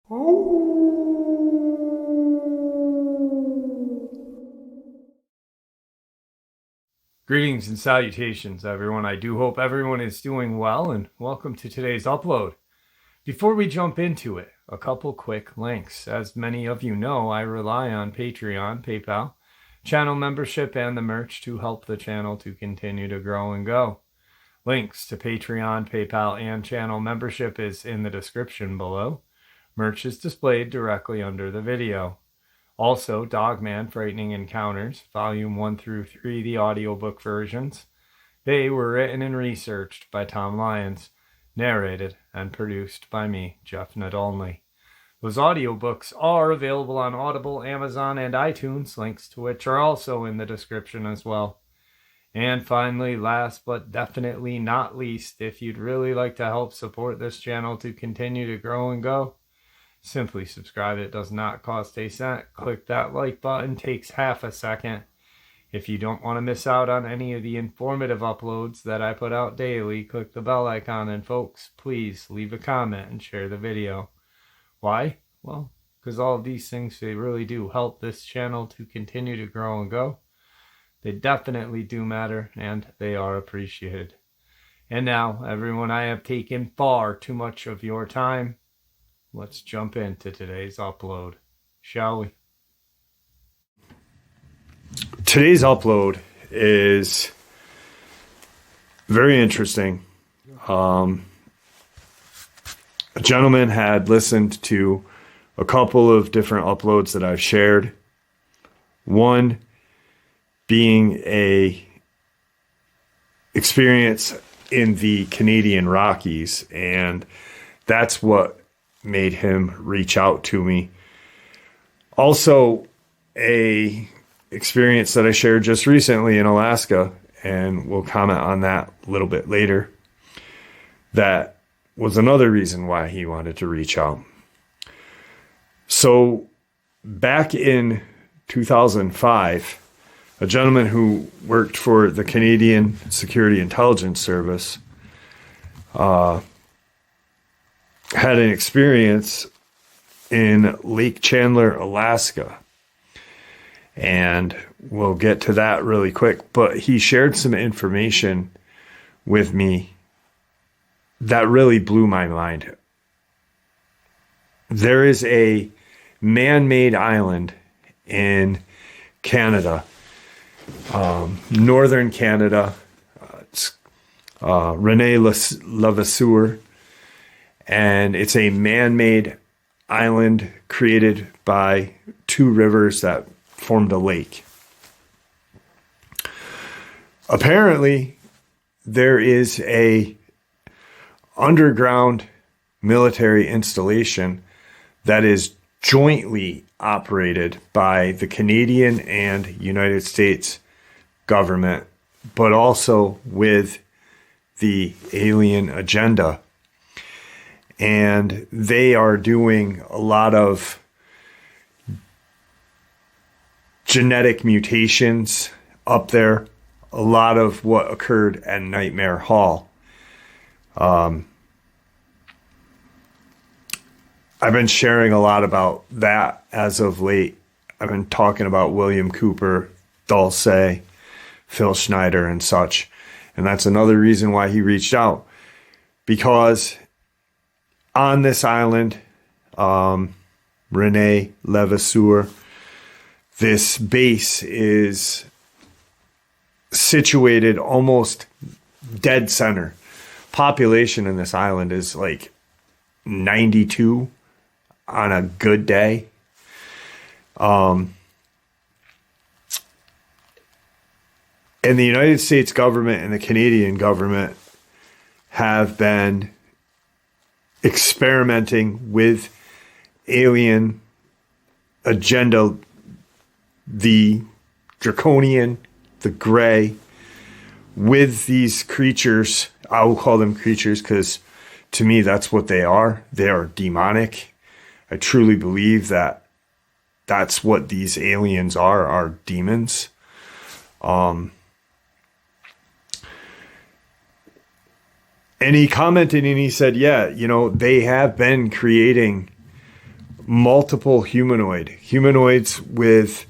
Greetings and salutations, everyone. I do hope everyone is doing well, and welcome to today's upload. Before we jump into it, a couple quick links. As many of you know, I rely on Patreon, PayPal, channel membership, and the merch to help the channel to continue to grow and go. Links to Patreon, PayPal, and channel membership is in the description below. Merch is displayed directly under the video. Also, Dogman Frightening Encounters, Volume 1 through 3, the audiobook versions. They were written and researched by Tom Lyons, narrated and produced by me, Jeff Nadolny. Those audiobooks are available on Audible, Amazon, and iTunes, links to which are also in the description as well. And finally, last but definitely not least, if you'd really like to help support this channel to continue to grow and go, simply subscribe. It does not cost a cent. Click that like button. Takes half a second. If you don't want to miss out on any of the informative uploads that I put out daily, click the bell icon. And folks, please leave a comment and share the video. Why? Well, because all of these things, they really do help this channel to continue to grow and go. They definitely do matter, and they are appreciated. And now, everyone, I have taken far too much of your time. Let's jump into today's upload, shall we? Today's upload is very interesting. A gentleman had listened to a couple of different uploads that I've shared. One being a experience in the Canadian Rockies, and that's what made him reach out to me. Also, a experience that I shared just recently in Alaska, and we'll comment on that a little bit later. That was another reason why he wanted to reach out. So, back in 2005, a gentleman who worked for the Canadian Security Intelligence Service had an experience in Lake Chandler, Alaska. And we'll get to that really quick. But he shared some information with me that really blew my mind. There is a man-made island in Canada, northern Canada. It's Rene Levasseur. And it's a man-made island created by two rivers that formed a lake. Apparently, there is a underground military installation that is jointly operated by the Canadian and United States government, but also with the alien agenda. And they are doing a lot of genetic mutations up there. A lot of what occurred at Nightmare Hall. I've been sharing a lot about that as of late. I've been talking about William Cooper, Dulce, Phil Schneider, and such. And that's another reason why he reached out. Because on this island, Rene Levasseur, this base is situated almost dead center. Population in this island is like 92 on a good day. And the United States government and the Canadian government have been experimenting with alien agenda, the draconian, the gray, with these creatures. I will call them creatures because to me that's what they are. They are demonic. I truly believe that that's what these aliens are demons. And he commented and he said, yeah, you know, they have been creating multiple humanoids with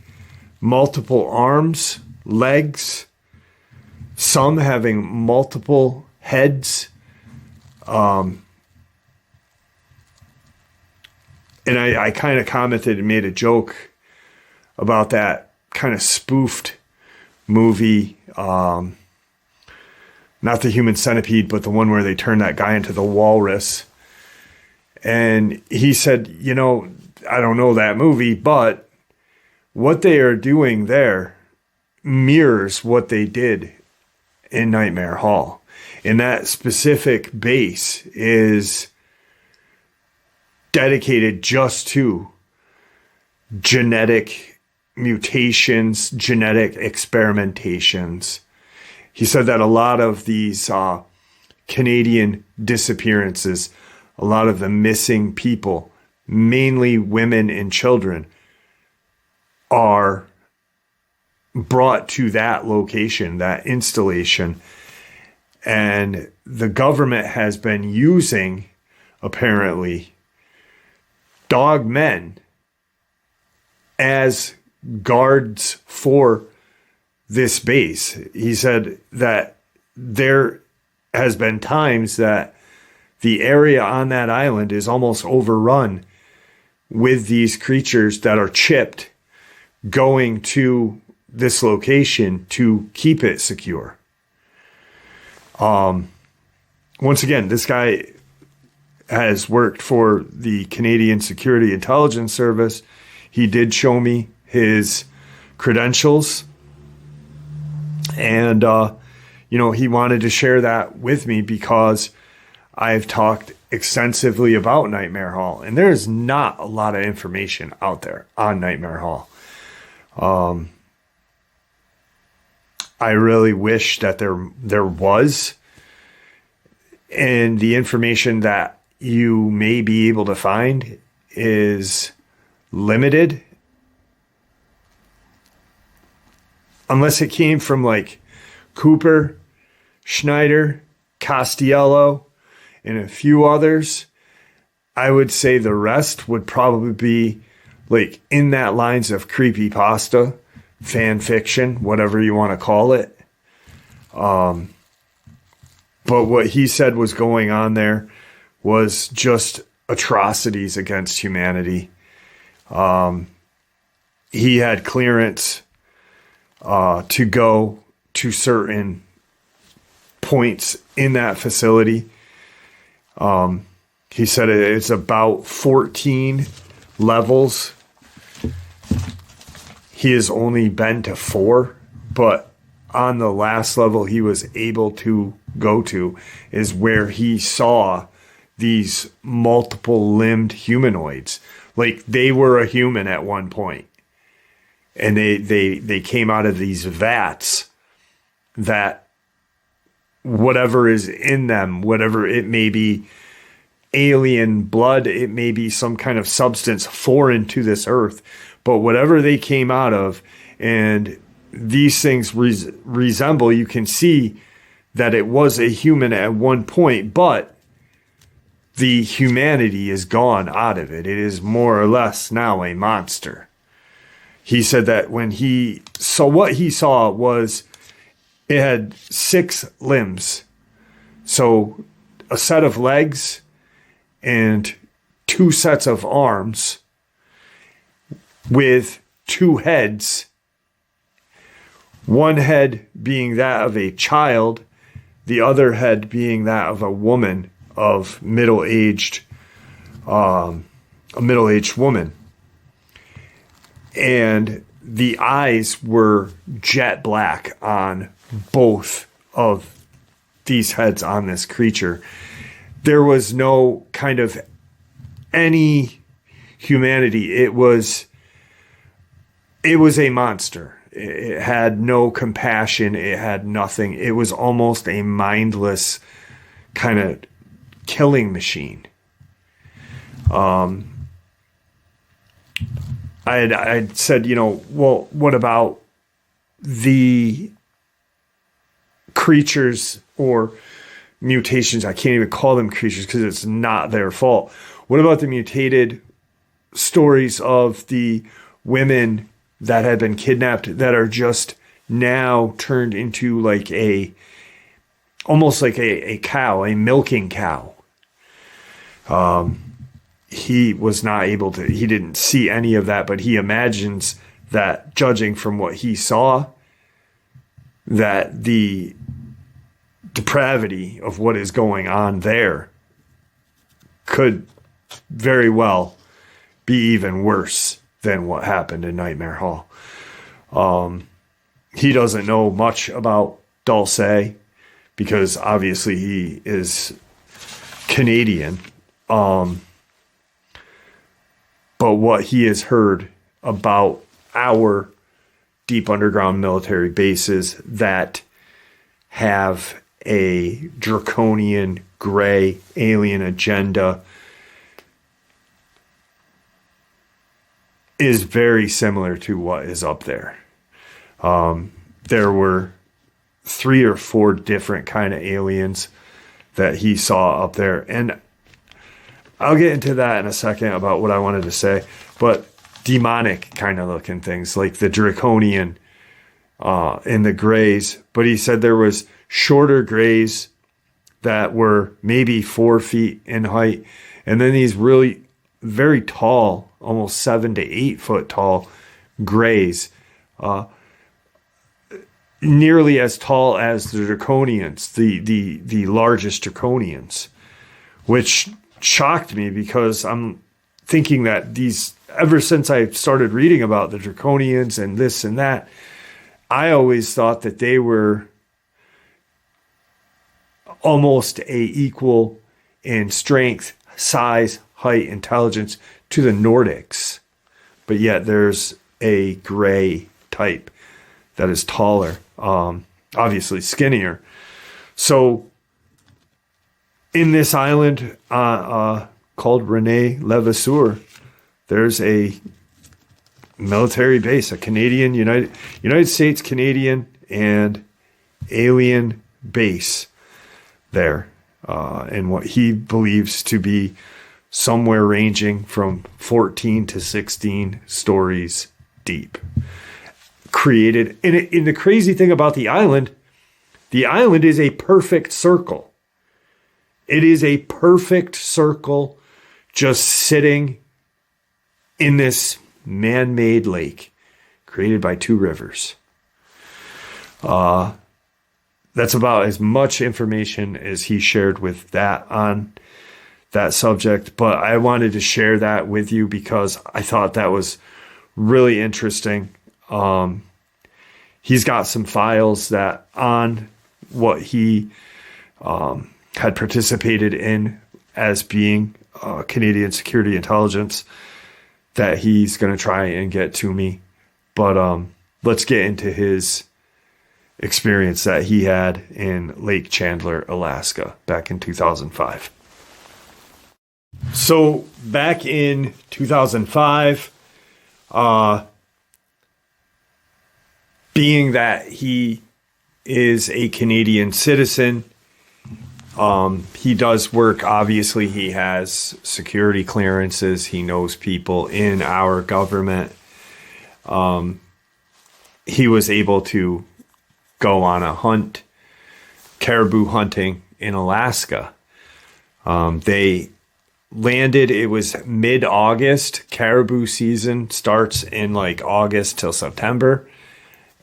multiple arms, legs, some having multiple heads. And I kind of commented and made a joke about that kind of spoofed movie, not the Human Centipede, but the one where they turn that guy into the walrus. And he said, I don't know that movie, but what they are doing there mirrors what they did in Nightmare Hall. And that specific base is dedicated just to genetic mutations, genetic experimentations. He said that a lot of these Canadian disappearances, a lot of the missing people, mainly women and children, are brought to that location, that installation. And the government has been using, apparently, dogmen as guards for this base. He said that there has been times that the area on that island is almost overrun with these creatures that are chipped going to this location to keep it secure. Once again, this guy has worked for the Canadian Security Intelligence Service. He did show me his credentials, and he wanted to share that with me because I've talked extensively about Nightmare Hall, and there's not a lot of information out there on Nightmare Hall. I really wish that there was, and the information that you may be able to find is limited, unless it came from like Cooper, Schneider, Costello, and a few others. I would say the rest would probably be like in that lines of creepypasta, fan fiction, whatever you want to call it. But what he said was going on there was just atrocities against humanity. He had clearance to go to certain points in that facility. He said it's about 14 levels. He has only been to 4, but on the last level he was able to go to is where he saw these multiple limbed humanoids. Like they were a human at one point, and they came out of these vats that whatever is in them, whatever it may be, alien blood, it may be some kind of substance foreign to this earth, but whatever they came out of, and these things resemble, you can see that it was a human at one point, but the humanity is gone out of it. It is more or less now a monster. He said that when he saw, what he saw was it had 6 limbs. So a set of legs and 2 sets of arms with 2 heads. One head being that of a child, the other head being that of a woman, of a middle-aged woman. And the eyes were jet black on both of these heads on this creature. There was no kind of any humanity. It was a monster. It had no compassion. It had nothing. It was almost a mindless kind of killing machine. I said, well, what about the creatures or mutations? I can't even call them creatures because it's not their fault. What about the mutated stories of the women that had been kidnapped that are just now turned into like almost like a cow, a milking cow. He was not able to, he didn't see any of that, but he imagines that, judging from what he saw, that the depravity of what is going on there could very well be even worse than what happened in Nightmare Hall. He doesn't know much about Dulce because obviously he is Canadian. But what he has heard about our deep underground military bases that have a draconian, gray, alien agenda is very similar to what is up there. There were 3 or 4 different kind of aliens that he saw up there. And I'll get into that in a second about what I wanted to say. But demonic kind of looking things like the draconian and the grays. But he said there was shorter grays that were maybe 4 feet in height. And then these really very tall, almost 7 to 8 foot tall grays. Nearly as tall as the draconians, the largest draconians, which shocked me because I'm thinking that these, ever since I started reading about the draconians and this and that, I always thought that they were almost equal in strength, size, height, intelligence to the Nordics. But yet there's a gray type that is taller, obviously skinnier. So in this island called Rene Levasseur, there's a military base, a Canadian, United States, Canadian, and alien base there. And what he believes to be somewhere ranging from 14 to 16 stories deep. Created, and the crazy thing about the island is a perfect circle. It is a perfect circle just sitting in this man-made lake created by 2 rivers. That's about as much information as he shared with that on that subject, but I wanted to share that with you because I thought that was really interesting. He's got some files that on what he had participated in as being Canadian security intelligence that he's going to try and get to me. But let's get into his experience that he had in Lake Chandler, Alaska back in 2005. So back in 2005, being that he is a Canadian citizen, he does work. Obviously, he has security clearances. He knows people in our government. He was able to go on a hunt, caribou hunting in Alaska. They landed, it was mid-August. Caribou season starts in like August till September.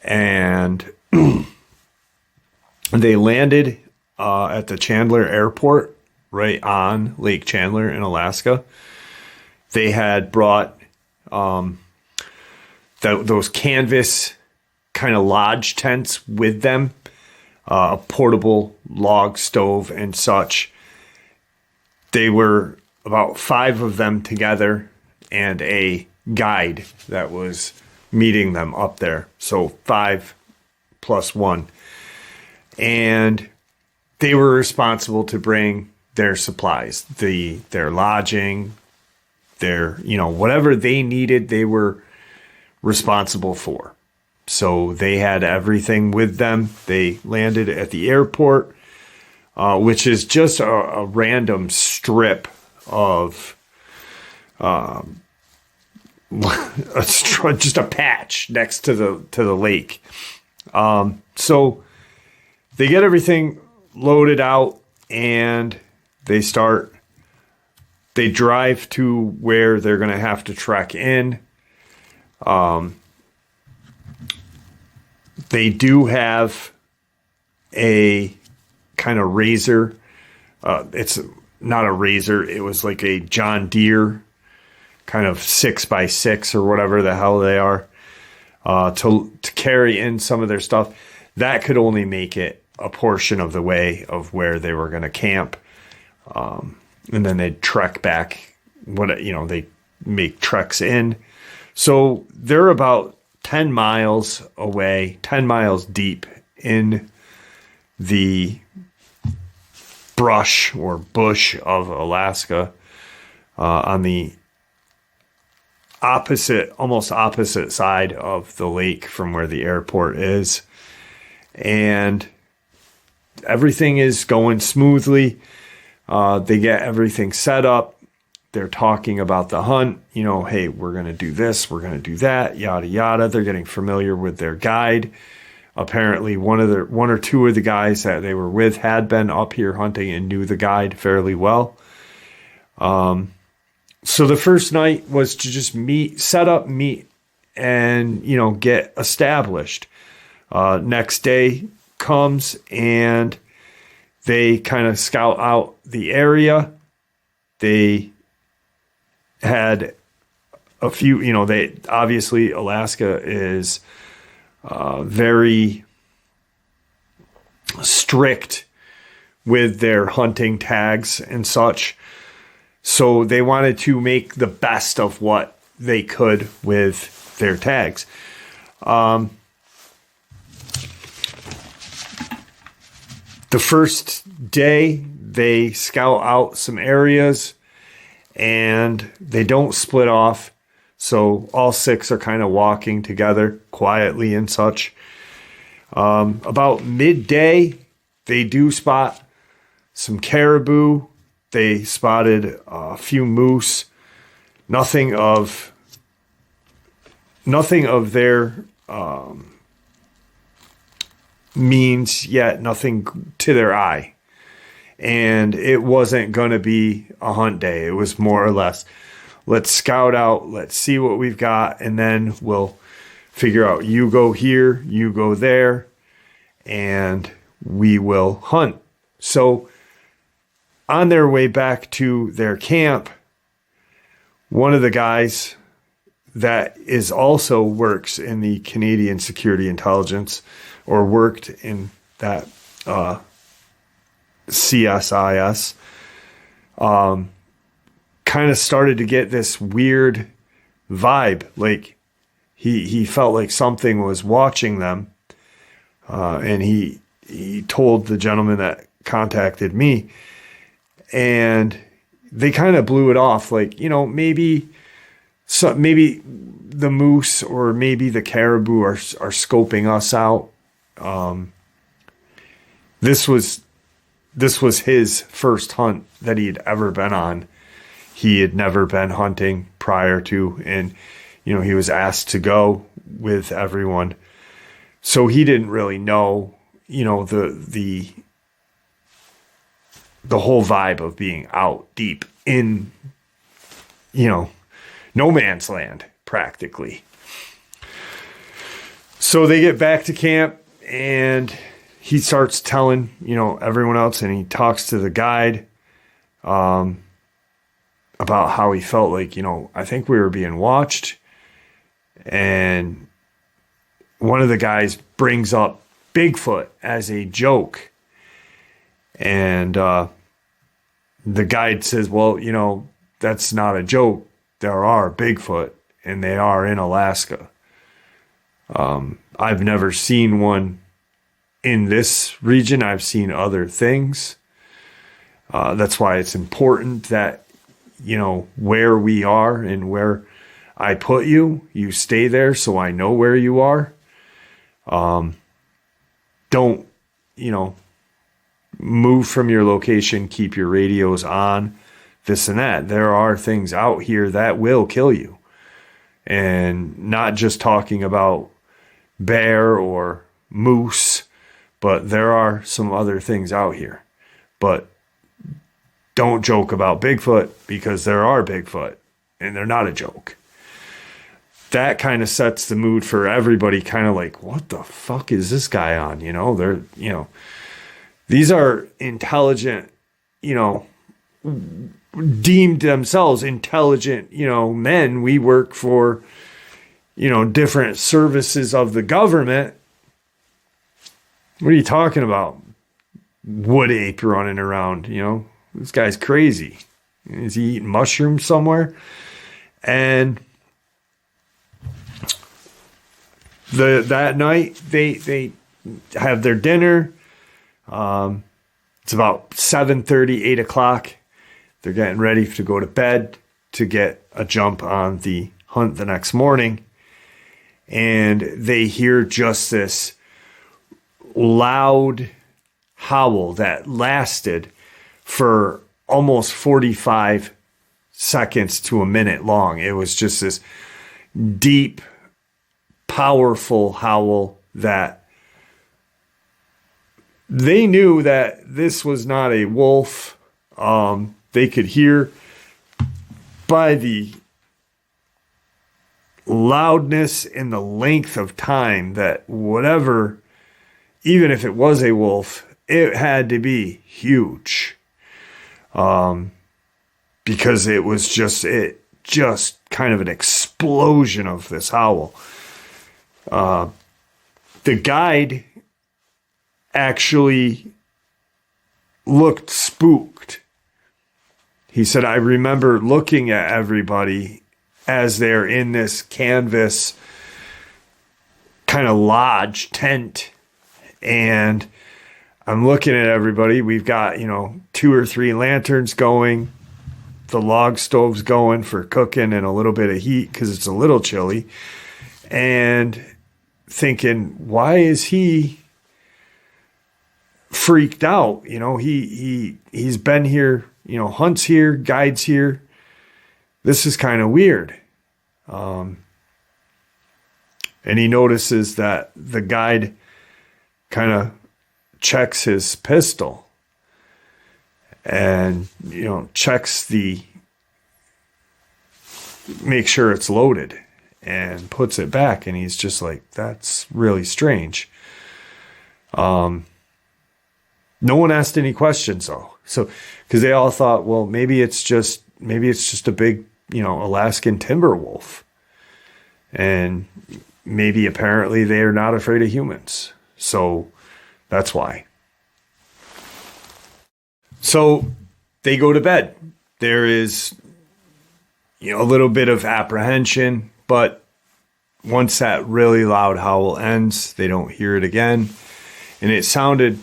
And they landed at the Chandler airport right on Lake Chandler in Alaska. They had brought those canvas kind of lodge tents with them, a portable log stove and such. They were about 5 of them together and a guide that was meeting them up there. So 5 plus 1. And they were responsible to bring their supplies, their lodging, their, whatever they needed, they were responsible for. So they had everything with them. They landed at the airport, which is just a random strip of just a patch next to the lake. So they get everything loaded out and they drive to where they're going to have to trek in. They do have a kind of razor. It's not a razor. It was like a John Deere kind of 6x6 or whatever the hell they are, to carry in some of their stuff. That could only make it a portion of the way of where they were going to camp. And then they'd trek back. They make treks in. So they're about 10 miles away, 10 miles deep in the brush or bush of Alaska, on the almost opposite side of the lake from where the airport is. And everything is going smoothly. They get everything set up. They're talking about the hunt. Hey, we're going to do this. We're going to do that. Yada, yada. They're getting familiar with their guide. Apparently, one or two of the guys that they were with had been up here hunting and knew the guide fairly well. So the first night was to just set up, meet, and, get established. Next day comes and they kind of scout out the area. They had a few, obviously Alaska is very strict with their hunting tags and such. So they wanted to make the best of what they could with their tags. The first day, they scout out some areas and they don't split off. So all six are kind of walking together quietly and such. About midday, they do spot some caribou. They spotted a few moose. Nothing of their means yet, nothing to their eye. And it wasn't going to be a hunt day. It was more or less, let's scout out, let's see what we've got, and then we'll figure out, you go here, you go there, and we will hunt. So on their way back to their camp, one of the guys that is also works in the Canadian Security Intelligence, or worked in that CSIS, kind of started to get this weird vibe. Like he felt like something was watching them. And he told the gentleman that contacted me, and they kind of blew it off. Like, maybe the moose or maybe the caribou are scoping us out. This was his first hunt that he had ever been on. He had never been hunting prior to, and he was asked to go with everyone. So he didn't really know, the whole vibe of being out deep in, no man's land, practically. So they get back to camp and he starts telling, everyone else, and he talks to the guide about how he felt like, I think we were being watched. And one of the guys brings up Bigfoot as a joke. And the guide says, well, that's not a joke. There are Bigfoot, and they are in Alaska. I've never seen one in this region. I've seen other things. That's why it's important that, where we are and where I put you, you stay there so I know where you are. Don't, move from your location, keep your radios on, this and that. There are things out here that will kill you. and not just talking about bear or moose, but there are some other things out here. But don't joke about Bigfoot, because there are Bigfoot and they're not a joke. That kind of sets the mood for everybody, kind of like, what the fuck is this guy on? These are intelligent, deemed themselves intelligent, men. We work for, different services of the government. What are you talking about? Wood ape running around, this guy's crazy. Is he eating mushrooms somewhere? And that night they have their dinner. It's about 7:30, 8 o'clock. They're getting ready to go to bed to get a jump on the hunt the next morning. And they hear just this loud howl that lasted for almost 45 seconds to a minute long. It was just this deep, powerful howl that they knew that this was not a wolf. They could hear by the loudness and the length of time that whatever, even if it was a wolf, it had to be huge. Because it was just kind of an explosion of this howl. The guide actually looked spooked. He said, I remember looking at everybody as they're in this canvas kind of lodge tent, and I'm looking at everybody. We've got, 2 or 3 lanterns going, the log stove's going for cooking and a little bit of heat because it's a little chilly, and thinking, why is he freaked out? He's been here, hunts here, guides here. This is kind of weird. And he notices that the guide kind of checks his pistol and, checks make sure it's loaded and puts it back. And he's just like, that's really strange. No one asked any questions though. So, cause they all thought, well, maybe it's just a big, Alaskan timber wolf. And maybe apparently they are not afraid of humans. So that's why. So they go to bed. There is, a little bit of apprehension, but once that really loud howl ends, they don't hear it again. And it sounded,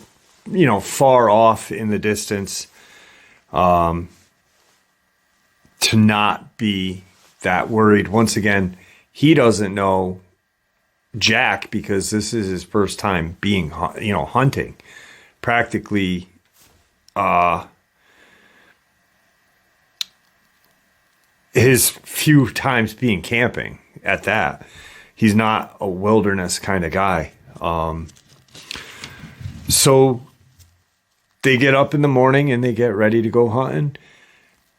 far off in the distance, to not be that worried. Once again, he doesn't know Jack, because this is his first time being, hunting. Practically, his few times being camping at that. He's not a wilderness kind of guy. So they get up in the morning and they get ready to go hunting.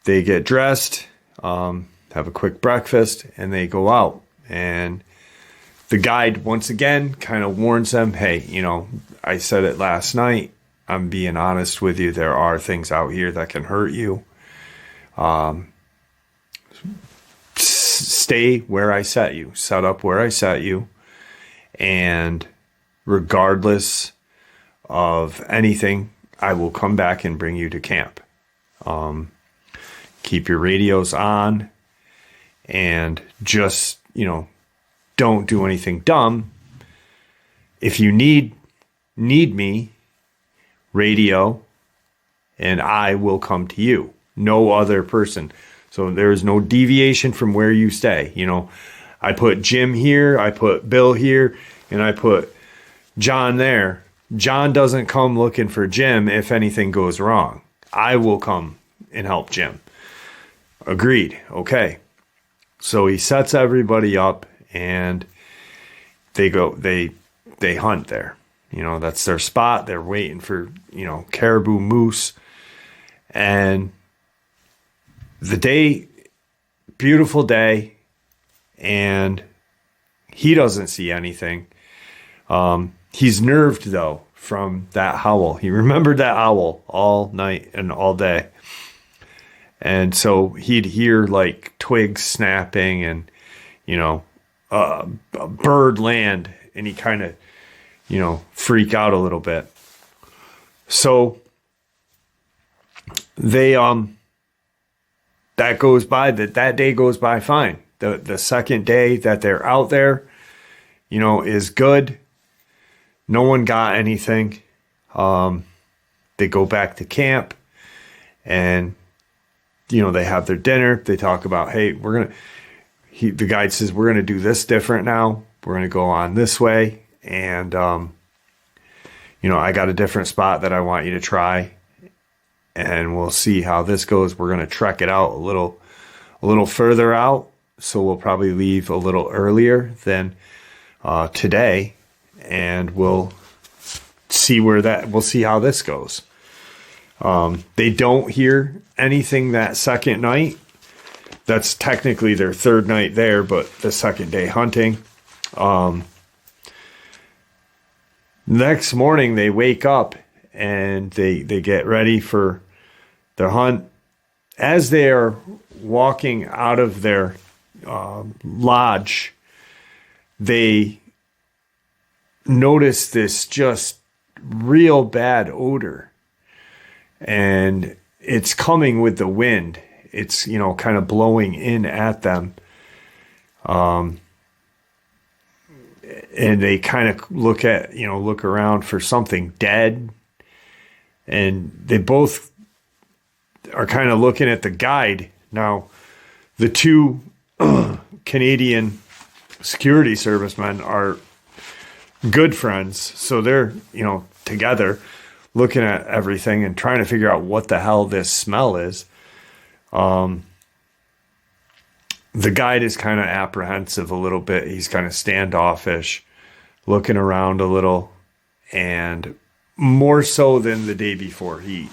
They get dressed, have a quick breakfast, and they go out. And the guide, once again, kind of warns them, hey, I said it last night. I'm being honest with you. There are things out here that can hurt you. Stay where I set you. Set up where I set you. And regardless of anything, I will come back and bring you to camp. Keep your radios on. And just, don't do anything dumb. If you need me, radio, and I will come to you. No other person. So there is no deviation from where you stay. I put Jim here, I put Bill here, and I put John there. John doesn't come looking for Jim if anything goes wrong. I will come and help Jim. Agreed. Okay. So he sets everybody up, and they hunt there. That's their spot. They're waiting for, caribou, moose. And beautiful day, and he doesn't see anything. He's nerved, though, from that howl. He remembered that owl all night and all day. And so he'd hear like twigs snapping and, a bird land, and he kind of, freak out a little bit. So they, that day goes by fine. The second day that they're out there, is good. No one got anything. They go back to camp, and they have their dinner. They talk about, hey, the guide says, we're going to do this different now. We're going to go on this way. And, I got a different spot that I want you to try, and we'll see how this goes. We're going to trek it out a little further out. So we'll probably leave a little earlier than, today, and we'll see how this goes. They don't hear anything that second night. That's technically their third night there, but the second day hunting. Next morning they wake up and they get ready for their hunt. As they are walking out of their lodge, they notice this just real bad odor, and it's coming with the wind. It's, kind of blowing in at them. And they kind of look around for something dead. And they both are kind of looking at the guide. Now, the two Canadian security servicemen are good friends. So they're, together looking at everything and trying to figure out what the hell this smell is. The guide is kind of apprehensive a little bit. He's kind of standoffish, looking around a little, and more so than the day before. It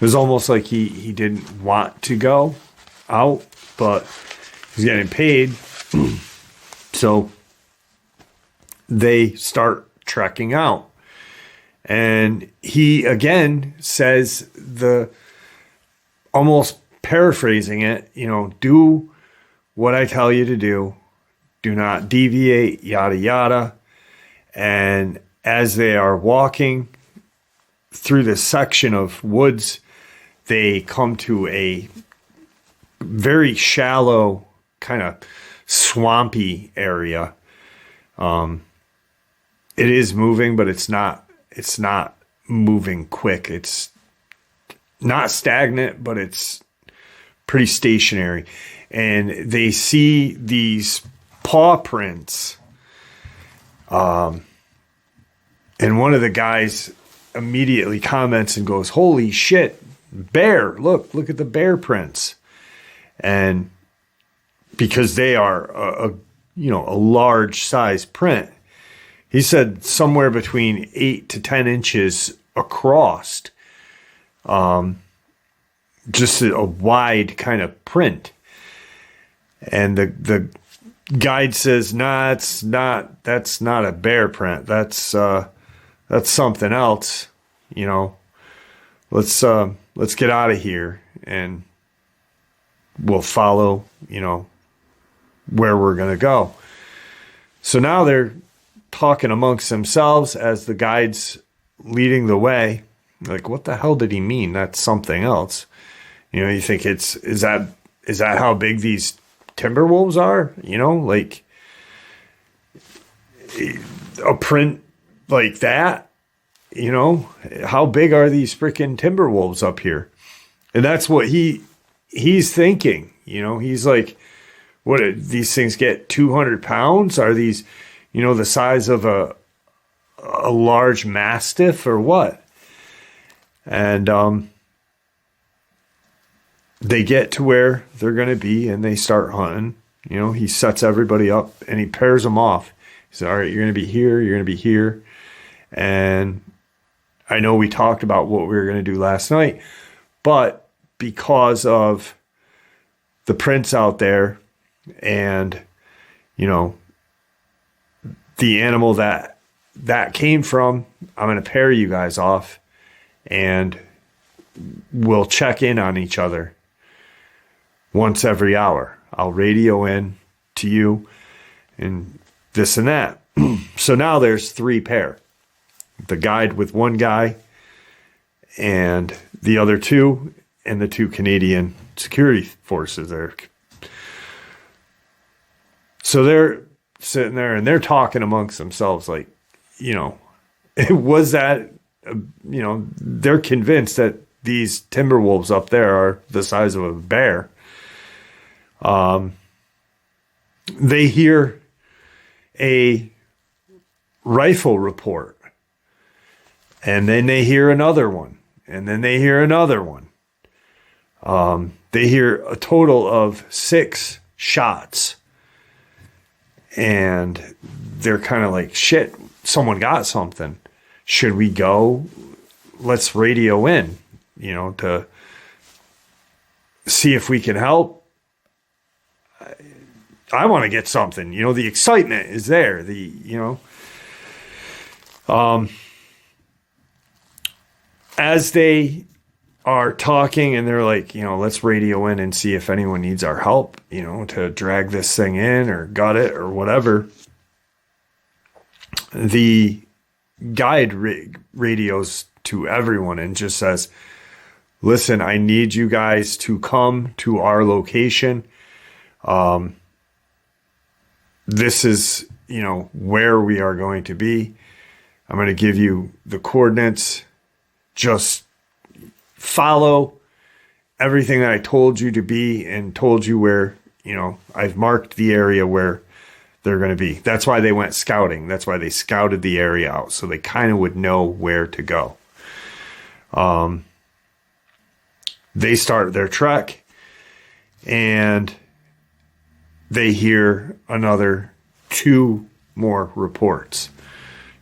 was almost like he didn't want to go out, but he's getting paid. So they start trekking out. And he again says, almost paraphrasing it, do what I tell you to do. Do not deviate, yada, yada. And as they are walking through this section of woods, they come to a very shallow, kind of swampy area. It is moving, but it's not moving quick. It's not stagnant, but it's pretty stationary. And they see these paw prints. And one of the guys immediately comments and goes, "Holy shit, bear, look at the bear prints." And because they are a large size print, he said somewhere between 8 to 10 inches across. Just a wide kind of print. And the guide says, "Nah, that's not a bear print. That's something else. Let's get out of here, and we'll follow, where we're going to go." So now they're talking amongst themselves as the guide's leading the way. Like, what the hell did he mean? That's something else. You think is that how big these timber wolves are? Like a print like that, how big are these freaking timber wolves up here? And that's what he's thinking. He's like, what, these things get 200 pounds? Are these, the size of a large mastiff or what? And they get to where they're going to be and they start hunting. You know, he sets everybody up and he pairs them off. He said, all right, you're going to be here. You're going to be here. And I know we talked about what we were going to do last night, but because of the prints out there and, you know, the animal that came from, I'm going to pair you guys off and we'll check in on each other once every hour. I'll radio in to you and this and that. So now there's 3 pair. The guide with one guy and the other 2 and the 2 Canadian security forces there. So they're sitting there and they're talking amongst themselves like, you know, was that, you know, they're convinced that these timber wolves up there are the size of a bear. They hear a rifle report and then they hear another one and then they hear another one. They hear a total of 6 shots and they're kind of like, shit, someone got something. Should we go? Let's radio in, you know, to see if we can help. I want to get something, you know, the excitement is there. As they are talking and they're like, you know, let's radio in and see if anyone needs our help, you know, to drag this thing in or gut it or whatever. The guide radios to everyone and just says, listen, I need you guys to come to our location. This is, you know, where we are going to be. I'm going to give you the coordinates. Just follow everything that I told you to be and told you where, you know, I've marked the area where they're going to be. That's why they went scouting. That's why they scouted the area out so they kind of would know where to go. They start their trek and they hear another 2 more reports,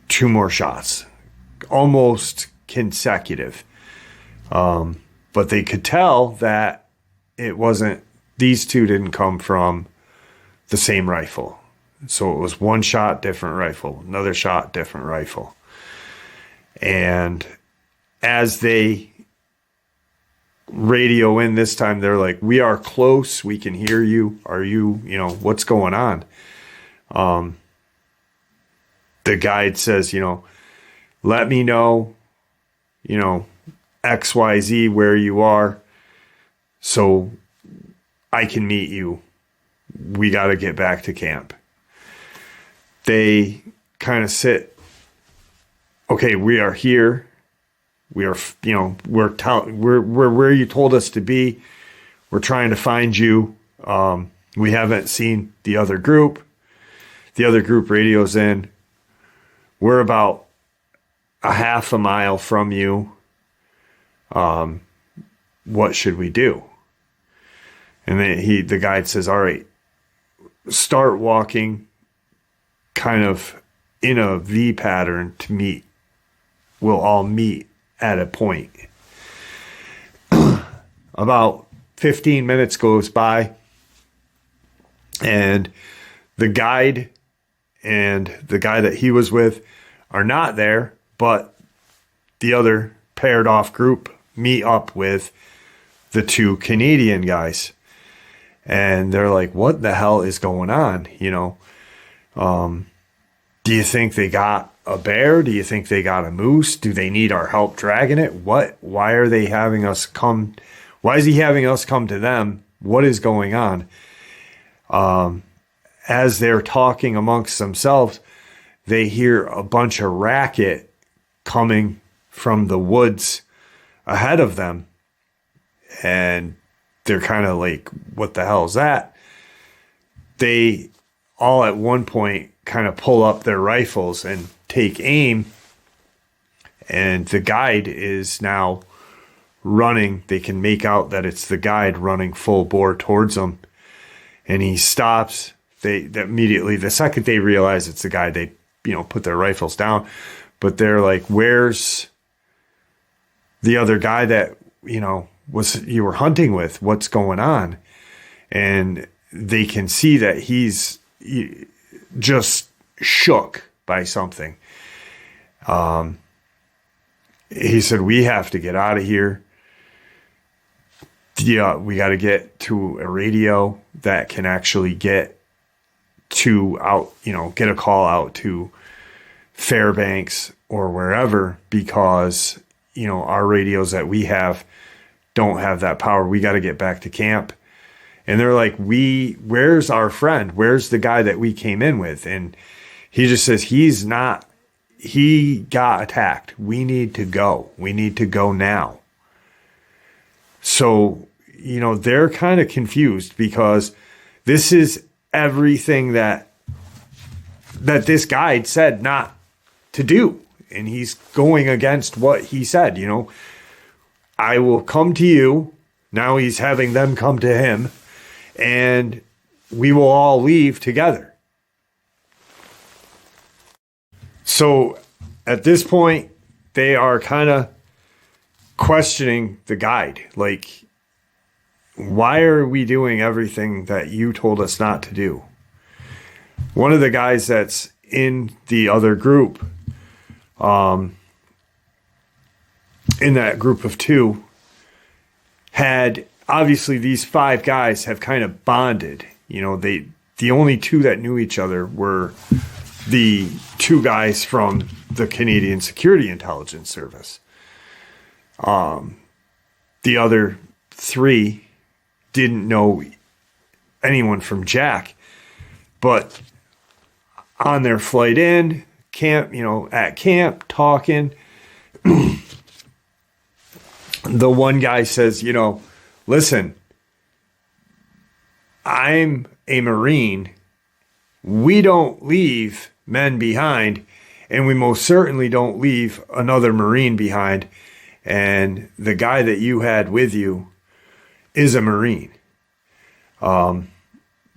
2 more shots, almost consecutive. But they could tell that it wasn't, these 2 didn't come from the same rifle. So it was 1 shot, different rifle, another shot, different rifle. And as they radio in this time, they're like, we are close. We can hear you. Are you, you know, what's going on? The guide says, you know, let me know, you know, XYZ where you are so I can meet you. We got to get back to camp. They kind of sit, okay, we are here. We are, you know, we're where you told us to be. We're trying to find you. We haven't seen the other group. The other group radios in. We're about a half a mile from you. What should we do? And then the guide says, all right, start walking kind of in a V pattern to meet. We'll all meet at a point. About 15 minutes goes by and the guide and the guy that he was with are not there, but the other paired off group meet up with the 2 Canadian guys. And they're like, what the hell is going on? You know, do you think they got a bear? Do you think they got a moose? Do they need our help dragging it? Why are they having us come? Why is he having us come to them? What is going on? As they're talking amongst themselves, they hear a bunch of racket coming from the woods ahead of them. And they're kind of like, what the hell is that? They all at one point kind of pull up their rifles and take aim. And the guide is now running. They can make out that it's the guide running full bore towards them. And he stops. They immediately, the second they realize it's the guide, they, put their rifles down. But they're like, where's the other guy that, you were hunting with? What's going on? And they can see that he's just shook by something. He said, we have to get out of here. Yeah, we got to get to a radio that can actually get get a call out to Fairbanks or wherever, because, our radios that we have don't have that power. We got to get back to camp. And they're like, where's our friend? Where's the guy that we came in with? And he just says, he got attacked. We need to go. We need to go now. So, they're kind of confused, because this is everything that this guide said not to do. And he's going against what he said, I will come to you. Now he's having them come to him, and we will all leave together. So at this point, they are kind of questioning the guide. Like, why are we doing everything that you told us not to do? One of the guys that's in the other group, in that group of two, had, obviously these 5 guys have kind of bonded. The only 2 that knew each other were the 2 guys from the Canadian Security Intelligence Service. The other 3 didn't know anyone from Jack, but on their flight in camp, at camp talking, the one guy says, listen, I'm a Marine. We don't leave men behind, and we most certainly don't leave another Marine behind. And the guy that you had with you is a Marine.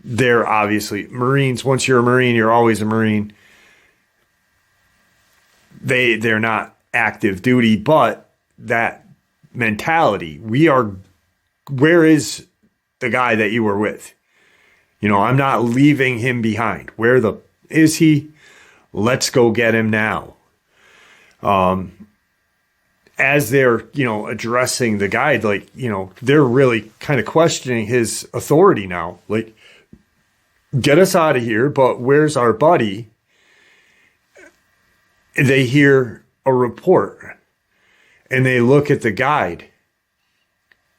They're obviously Marines. Once you're a Marine, you're always a Marine. They're not active duty, but that mentality, where is the guy that you were with? I'm not leaving him behind. Where is he? Let's go get him now. As they're, addressing the guide, like, they're really kind of questioning his authority now. Like, get us out of here, but where's our buddy? They hear a report, and they look at the guide,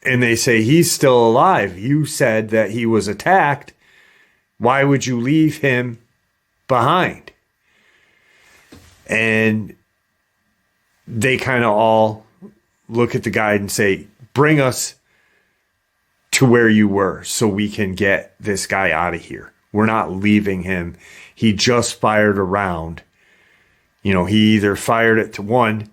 and they say, he's still alive. You said that he was attacked. Why would you leave him behind? And they kind of all look at the guide and say, bring us to where you were so we can get this guy out of here. We're not leaving him. He just fired a round. He either fired it to one,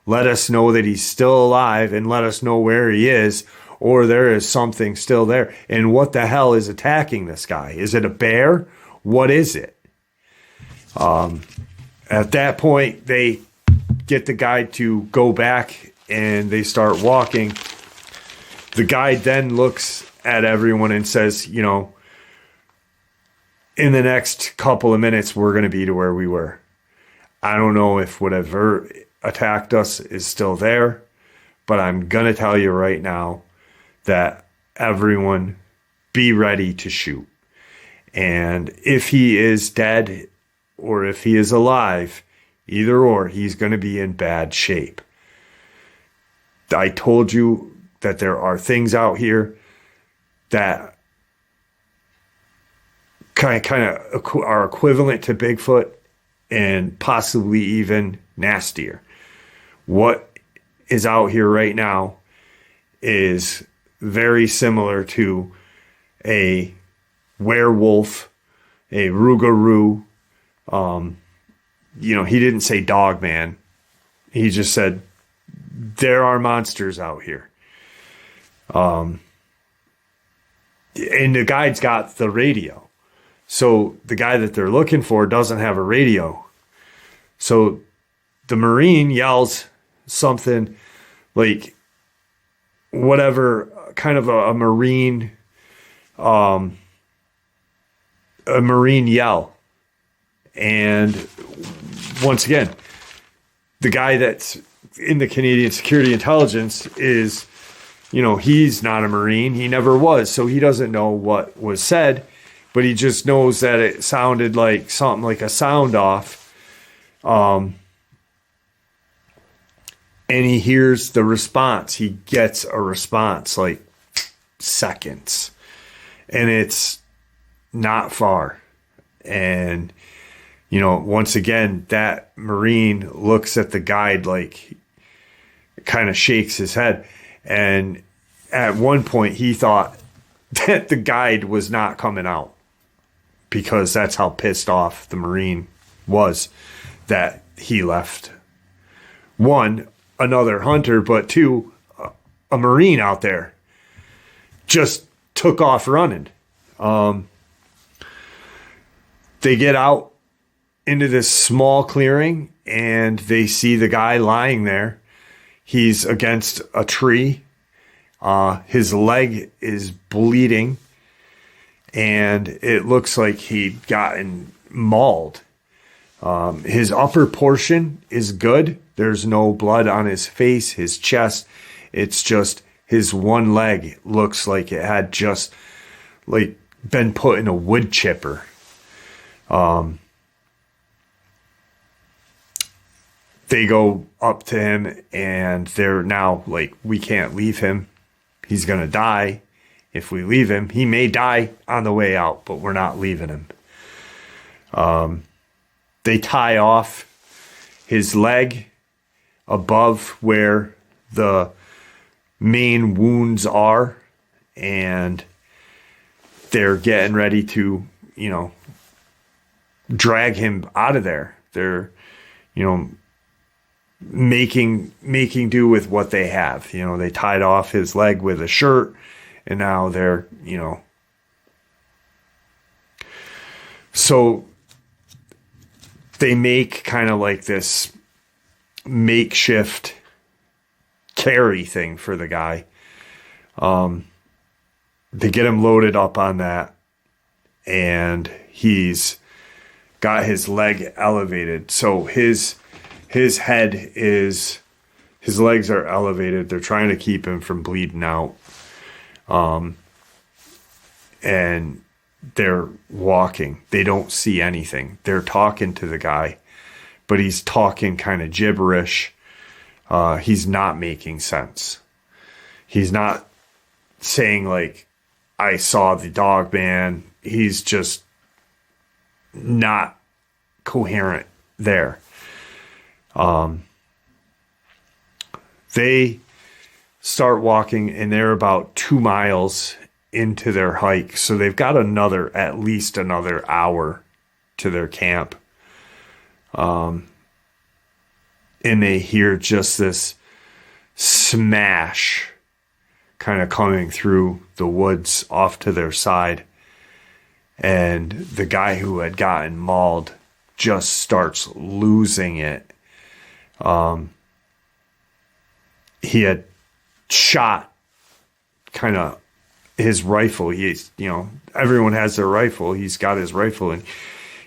let us know that he's still alive and let us know where he is, or there is something still there. And what the hell is attacking this guy? Is it a bear? What is it? At that point, they get the guide to go back, and they start walking. The guide then looks at everyone and says, in the next couple of minutes, we're going to be to where we were. I don't know if whatever attacked us is still there, but I'm going to tell you right now that everyone be ready to shoot. And if he is dead or if he is alive, either or, he's going to be in bad shape. I told you that there are things out here that kind of are equivalent to Bigfoot and possibly even nastier. What is out here right now is very similar to a werewolf, a rougarou. He didn't say Dogman. He just said, there are monsters out here. And the guide's got the radio. So the guy that they're looking for doesn't have a radio. So the Marine yells something like whatever, kind of a Marine yell. And once again, the guy that's in the Canadian Security Intelligence is, he's not a Marine. He never was. So he doesn't know what was said, but he just knows that it sounded like something like a sound off. And he hears the response. He gets a response like seconds. And it's not far. And, once again, that Marine looks at the guide like, kind of shakes his head. And at one point, he thought that the guide was not coming out because that's how pissed off the Marine was that he left. One, another hunter, but two, a Marine out there just took off running. They get out into this small clearing and they see the guy lying there. He's against a tree. His leg is bleeding and it looks like he'd gotten mauled. His upper portion is good. There's no blood on his face, his chest. It's just his one leg looks like it had just like been put in a wood chipper. They go up to him and they're now like, we can't leave him. He's going to die. If we leave him, he may die on the way out, but we're not leaving him. They tie off his leg above where the main wounds are, and they're getting ready to, drag him out of there. They're, making do with what they have. They tied off his leg with a shirt, and now they're, so they make kind of like this makeshift carry thing for the guy. They get him loaded up on that, and he's got his leg elevated. So his head is, his legs are elevated. They're trying to keep him from bleeding out. And they're walking. They don't see anything. They're talking to the guy, but he's talking kind of gibberish. He's not making sense. He's not saying like, I saw the Dogman. He's just not coherent there. They start walking and they're about 2 miles into their hike. So they've got at least another hour to their camp. And they hear just this smash kind of coming through the woods off to their side. And the guy who had gotten mauled just starts losing it. He had shot kind of his rifle. He's, everyone has their rifle. He's got his rifle and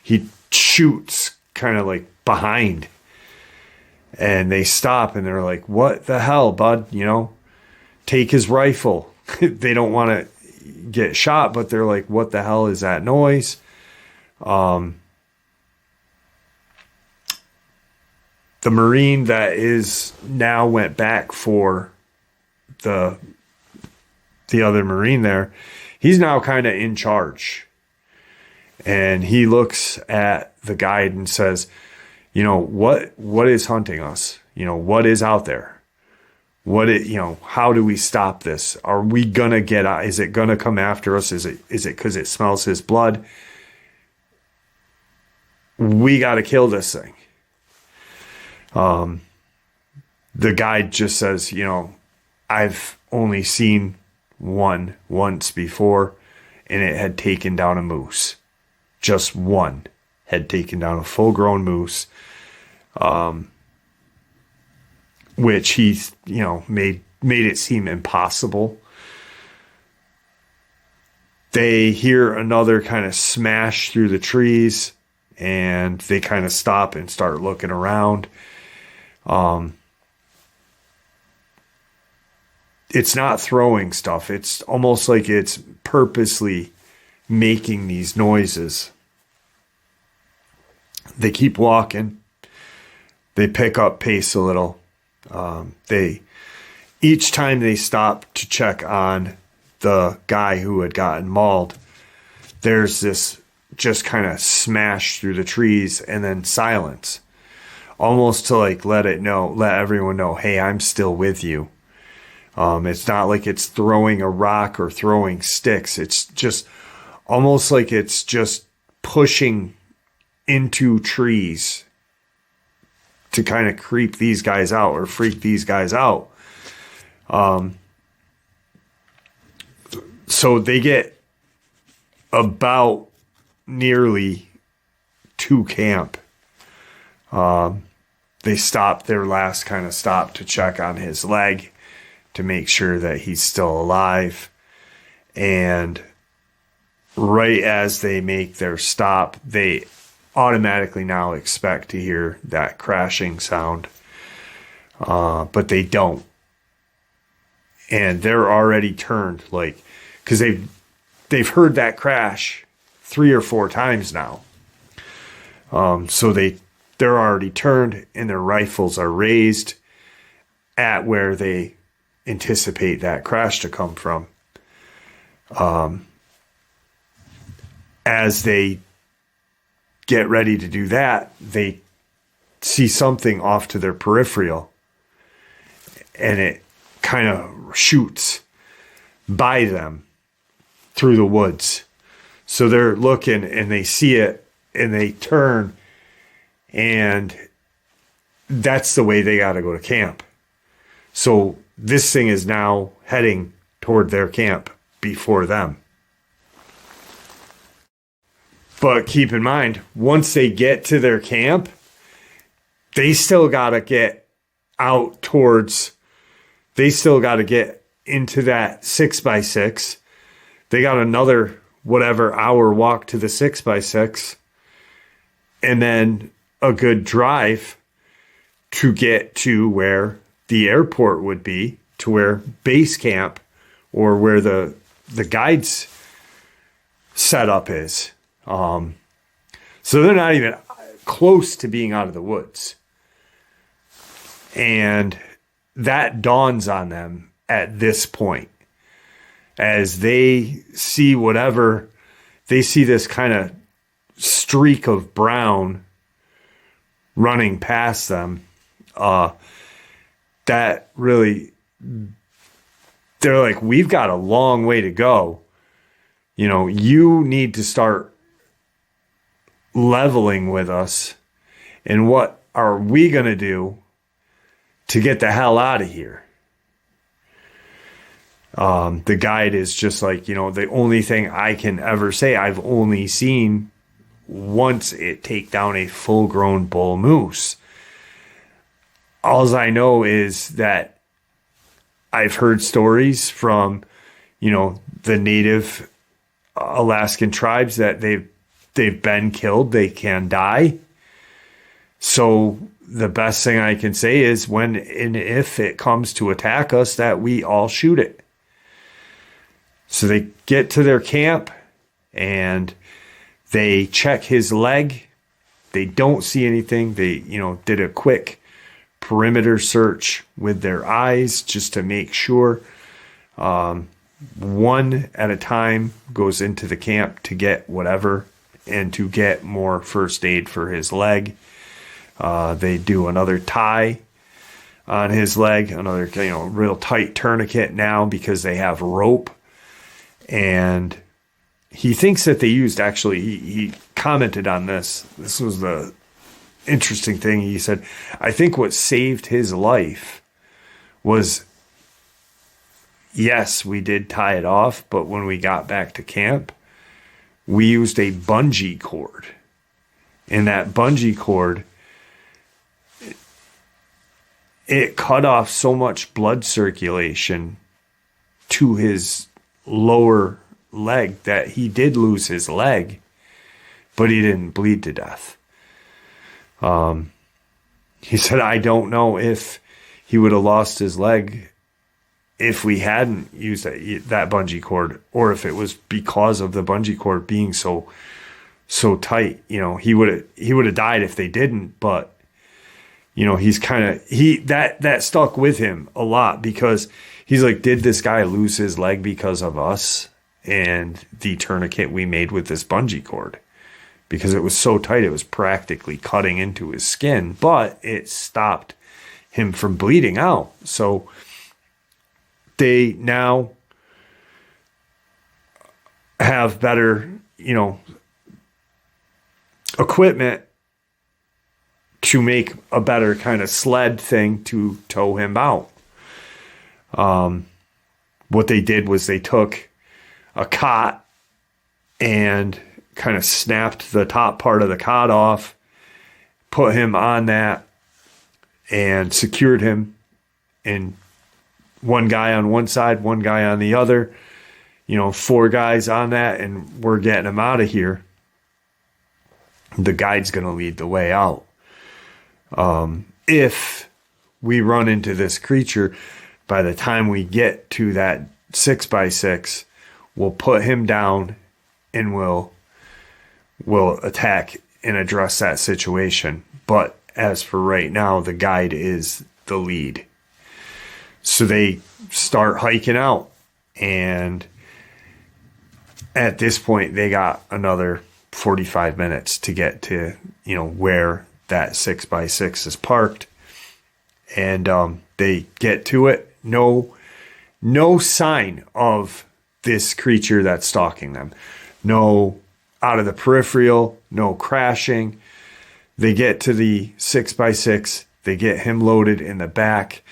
he shoots kind of like behind. And they stop and they're like, what the hell, bud? Take his rifle. They don't want to get shot, but they're like, what the hell is that noise? The Marine that is now went back for the other Marine there, he's now kind of in charge. And he looks at the guide and says, what is hunting us? What is out there? How do we stop this? Are we gonna get out? Is it gonna come after us? Is it because it smells his blood? We got to kill this thing. The guide just says, I've only seen one once before, and it had taken down a moose. Just one had taken down a full-grown moose, which he, made it seem impossible. They hear another kind of smash through the trees, and they kind of stop and start looking around. It's not throwing stuff. It's almost like it's purposely making these noises. They keep walking. They pick up pace a little. Each time they stop to check on the guy who had gotten mauled, there's this just kind of smash through the trees and then silence, almost to like let everyone know, hey, I'm still with you. It's not like it's throwing a rock or throwing sticks. It's just almost like it's just pushing into trees to kind of creep these guys out or freak these guys out. So they get about nearly to camp. They stop their last kind of stop to check on his leg to make sure that he's still alive. And right as they make their stop, they automatically now expect to hear that crashing sound. But they don't. And they're already turned, because they've heard that crash 3 or 4 times now. So they're already turned, and their rifles are raised at where they anticipate that crash to come from. As they get ready to do that, they see something off to their peripheral, and it kind of shoots by them through the woods. So they're looking and they see it and they turn, and that's the way they got to go to camp. So this thing is now heading toward their camp before them. But keep in mind, once they get to their camp, they still got to get out they still got to get into that 6x6. They got another whatever hour walk to the 6x6, and then a good drive to get to where the airport would be, to where base camp or where the guides setup is. So they're not even close to being out of the woods. And that dawns on them at this point as they see this kind of streak of brown running past them. That really, they're like, we've got a long way to go. You need to start leveling with us. And what are we going to do to get the hell out of here? The guide is just like, the only thing I can ever say, I've only seen once it take down a full-grown bull moose. All I know is that I've heard stories from, the native Alaskan tribes that they've been killed, they can die. So the best thing I can say is when and if it comes to attack us, that we all shoot it. So they get to their camp and they check his leg. They don't see anything. They, did a quick perimeter search with their eyes just to make sure. One at a time goes into the camp to get whatever and to get more first aid for his leg. They do another tie on his leg, another real tight tourniquet now because they have rope. And he thinks that they used, actually, he commented on this. This was the interesting thing. He said, I think what saved his life was yes, we did tie it off, but when we got back to camp, we used a bungee cord. And that bungee cord, it cut off so much blood circulation to his lower leg that he did lose his leg, but he didn't bleed to death. He said, I don't know if he would have lost his leg if we hadn't used that bungee cord, or if it was because of the bungee cord being so tight. You know, he would have died if they didn't, but you know, that stuck with him a lot, because he's like, did this guy lose his leg because of us and the tourniquet we made with this bungee cord? Because it was so tight, it was practically cutting into his skin, but it stopped him from bleeding out. So they now have better, you know, equipment to make a better kind of sled thing to tow him out. What they did was they took a cot and kind of snapped the top part of the cot off, put him on that, and secured him. And one guy on one side, one guy on the other, you know, 4 guys on that, and we're getting him out of here. The guide's going to lead the way out. If we run into this creature, by the time we get to that 6x6, we'll put him down and we'll attack and address that situation. But as for right now, the guide is the lead. So they start hiking out, and at this point they got another 45 minutes to get to, you know, where that 6x6 is parked. And they get to it. No sign of this creature that's stalking them. No out of the peripheral, no crashing. They get to the 6x6. They get him loaded in the back.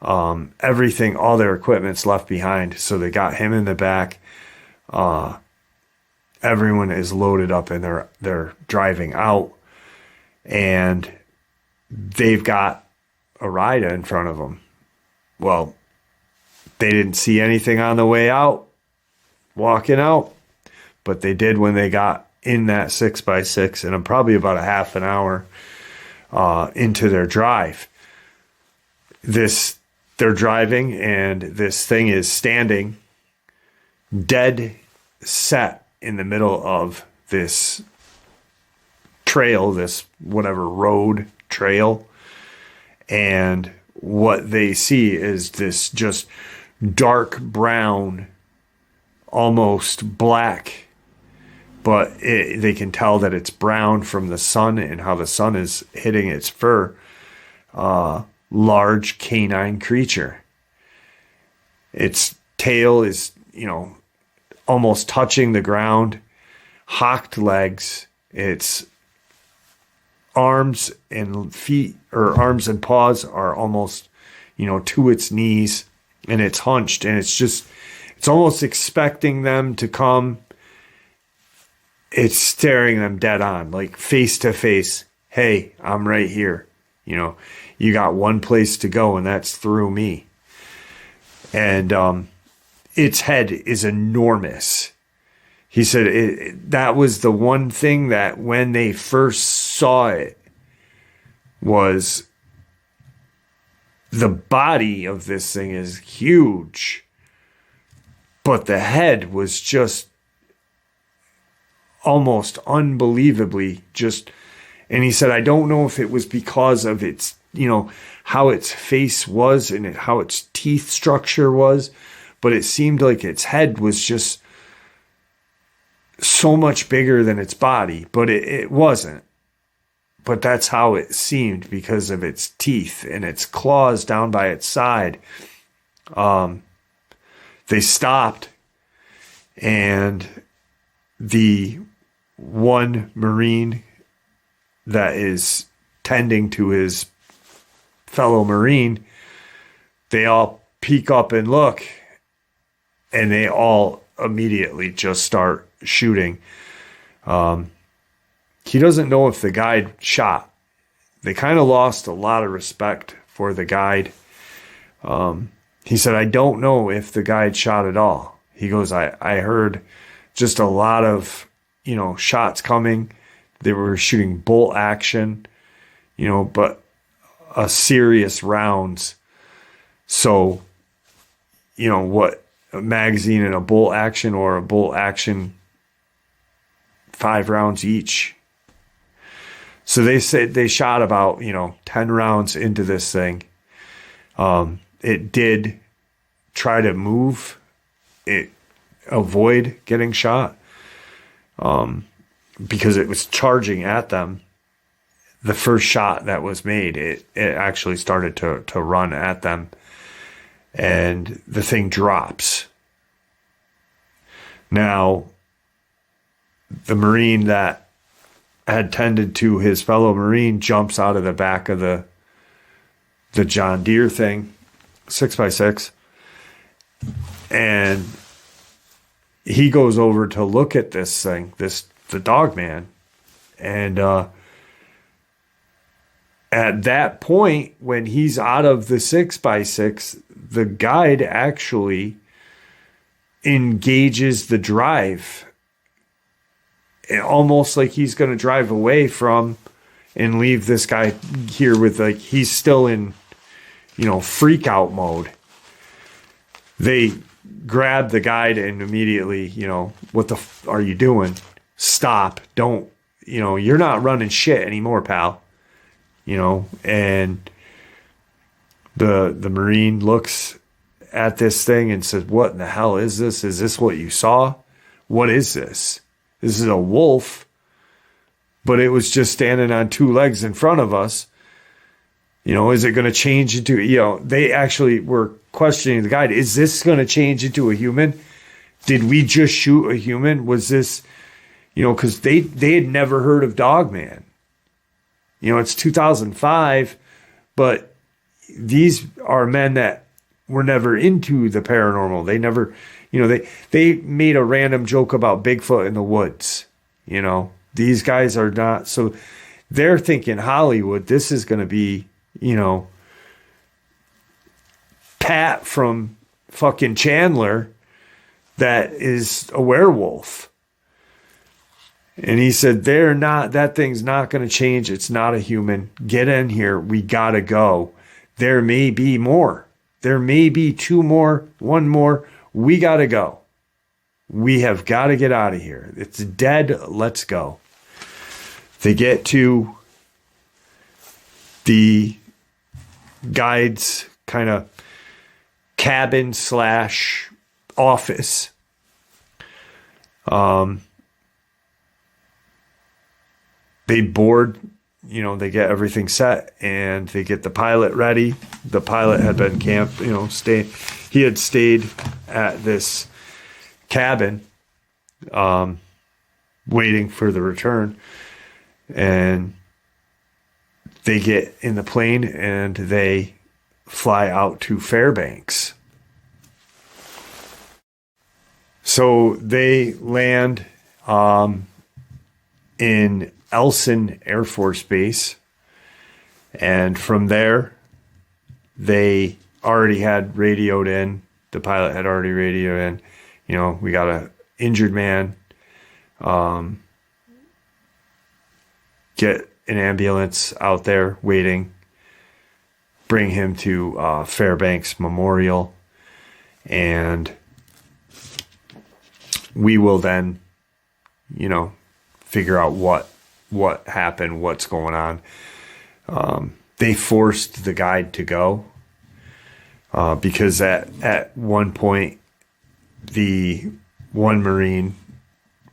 Everything, all their equipment's left behind. So they got him in the back. Everyone is loaded up and they're driving out. And they've got a ride in front of them. Well, they didn't see anything on the way out, walking out, but they did when they got in that 6x6, and I'm probably about a half an hour into their drive. They're driving, and this thing is standing dead set in the middle of this trail, this whatever road trail. And what they see is this just dark brown, almost black, but they can tell that it's brown from the sun and how the sun is hitting its fur. Large canine creature. Its tail is, you know, almost touching the ground, hocked legs. Its arms and feet, or arms and paws, are almost, you know, to its knees, and it's hunched, and it's almost expecting them to come. It's staring them dead on, like face to face. Hey, I'm right here. You know, you got one place to go, and that's through me. And its head is enormous. He said that was the one thing that when they first saw it, was the body of this thing is huge, but the head was just almost unbelievably just. And he said, I don't know if it was because of its, you know, how its face was and how its teeth structure was, but it seemed like its head was just so much bigger than its body, but it wasn't. But that's how it seemed because of its teeth and its claws down by its side. They stopped, and the one Marine that is tending to his fellow Marine, they all peek up and look, and they all immediately just start shooting. He doesn't know if the guide shot. They kind of lost a lot of respect for the guide. He said, I don't know if the guide shot at all. He goes, I heard just a lot of, shots coming. They were shooting bolt action, but serious rounds. So, what a magazine and a bolt action, or a bolt action, 5 rounds each. So they said they shot about, 10 rounds into this thing. It did try to move, avoid getting shot, because it was charging at them. The first shot that was made, it actually started to run at them, and the thing drops. Now, the Marine that had tended to his fellow Marine jumps out of the back of the John Deere thing, 6x6, and he goes over to look at this thing, the Dogman, and at that point, when he's out of the 6x6, the guide actually engages the drive, almost like he's going to drive away from and leave this guy here with, like, he's still in, freak out mode. They grab the guide and immediately, what the are you doing? Stop. Don't, you're not running shit anymore, pal. And the Marine looks at this thing and says, what in the hell is this? Is this what you saw? What is this? This is a wolf, but it was just standing on 2 legs in front of us. Is it going to change into, they actually were questioning the guide. Is this going to change into a human? Did we just shoot a human? Was this, because they had never heard of Dogman. It's 2005, but these are men that were never into the paranormal. They never, they made a random joke about Bigfoot in the woods. These guys are not, so they're thinking Hollywood, this is going to be, Pat from fucking Chandler that is a werewolf. And he said, that thing's not going to change. It's not a human. Get in here. We got to go. There may be more. There may be 2 more, 1 more. We got to go. We have got to get out of here. It's dead. Let's go. They get to the guide's kind of cabin / office. They board, they get everything set, and they get the pilot ready. The pilot had been camped, he had stayed at this cabin, waiting for the return. And they get in the plane and they fly out to Fairbanks. So they land in Elson Air Force Base, and from there they already had radioed in. The pilot had already radioed in, we got a injured man, get an ambulance out there waiting, bring him to Fairbanks Memorial, and we will then, figure out what happened, what's going on. They forced the guide to go because at one point the one Marine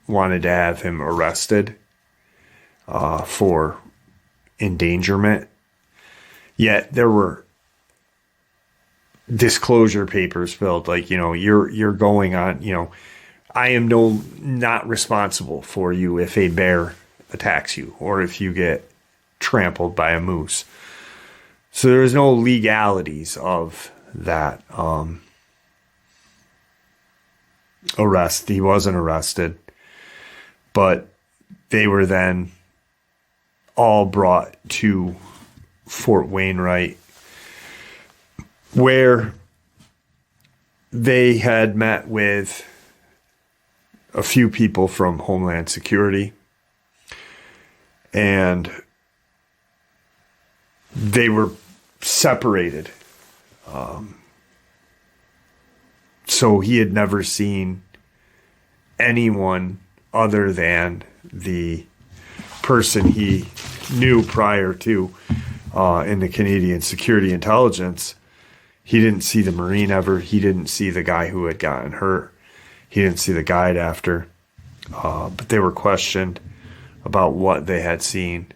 wanted to have him arrested for endangerment. Yet there were disclosure papers filled, like, you're going on, I am not responsible for you if a bear attacks you or if you get trampled by a moose. So there's no legalities of that. arrest. He wasn't arrested, but they were then all brought to Fort Wainwright, where they had met with a few people from Homeland Security, and they were separated. So he had never seen anyone other than the person he knew prior to in the Canadian Security Intelligence. He didn't see the Marine ever. He didn't see the guy who had gotten hurt. He didn't see the guide after. But they were questioned about what they had seen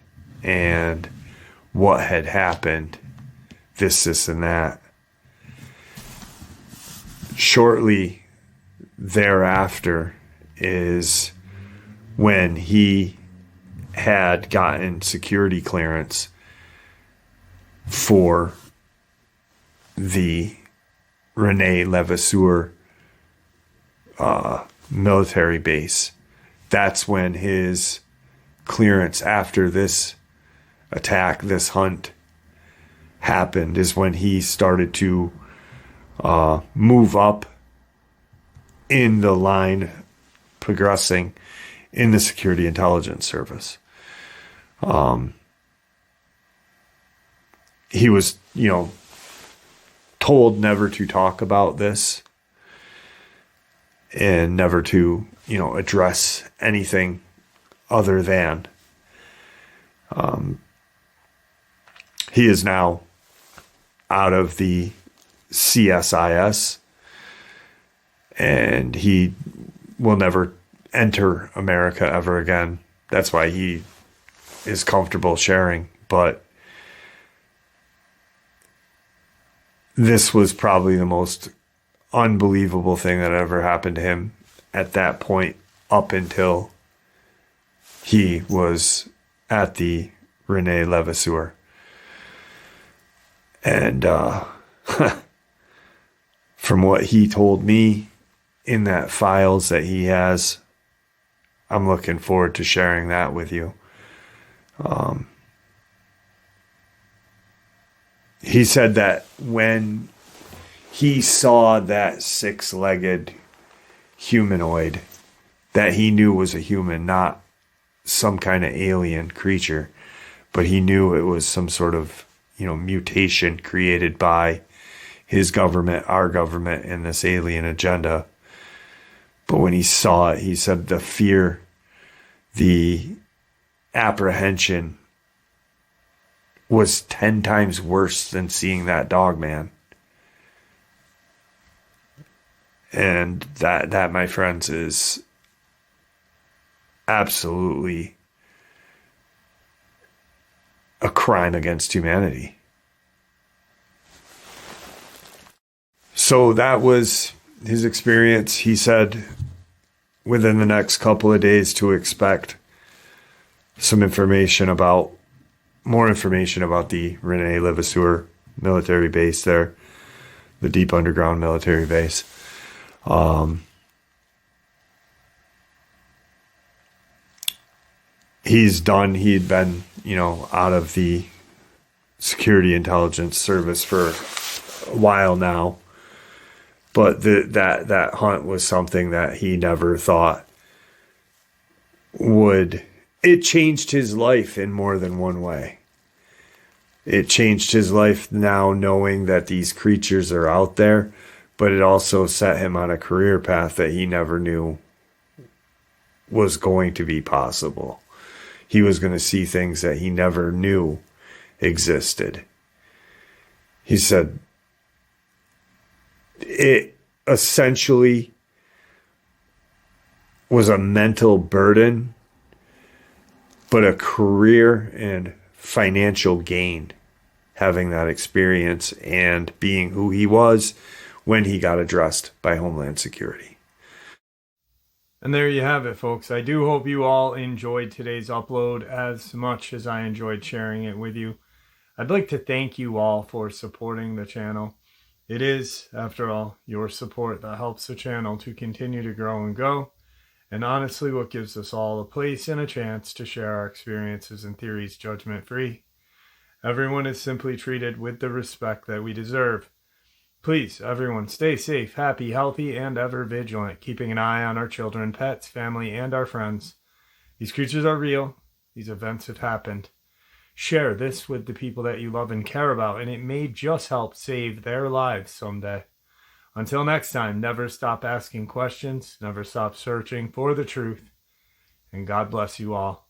and what had happened, this, and that. Shortly thereafter is when he had gotten security clearance for the Rene Levasseur military base. That's when his clearance after this attack, this hunt happened, is when he started to move up in the line, progressing in the Security Intelligence Service. He was, told never to talk about this and never to, address anything other than. He is now out of the CSIS, and he will never enter America ever again. That's why he is comfortable sharing. But this was probably the most unbelievable thing that ever happened to him at that point, up until he was at the Rene Levasseur. And from what he told me in that files that he has, I'm looking forward to sharing that with you. He said that when he saw that six-legged humanoid that he knew was a human, not some kind of alien creature, but he knew it was some sort of, mutation created by his government, our government, and this alien agenda. But when he saw it, he said the fear, the apprehension was 10 times worse than seeing that Dogman. And that, my friends, is absolutely a crime against humanity. So that was his experience. He said within the next couple of days to expect more information about the Rene Levasseur military base there, the deep underground military base. He's done. He'd been, out of the Security Intelligence Service for a while now. But that hunt was something that he never thought would. It changed his life in more than one way. It changed his life now knowing that these creatures are out there, but it also set him on a career path that he never knew was going to be possible. He was going to see things that he never knew existed. He said it essentially was a mental burden, but a career and financial gain having that experience and being who he was when he got addressed by Homeland Security. And there you have it, folks. I do hope you all enjoyed today's upload as much as I enjoyed sharing it with you. I'd like to thank you all for supporting the channel. It is, after all, your support that helps the channel to continue to grow and go, and honestly what gives us all a place and a chance to share our experiences and theories judgment-free. Everyone is simply treated with the respect that we deserve. Please, everyone, stay safe, happy, healthy, and ever vigilant, keeping an eye on our children, pets, family, and our friends. These creatures are real. These events have happened. Share this with the people that you love and care about, and it may just help save their lives someday. Until next time, never stop asking questions, never stop searching for the truth, and God bless you all.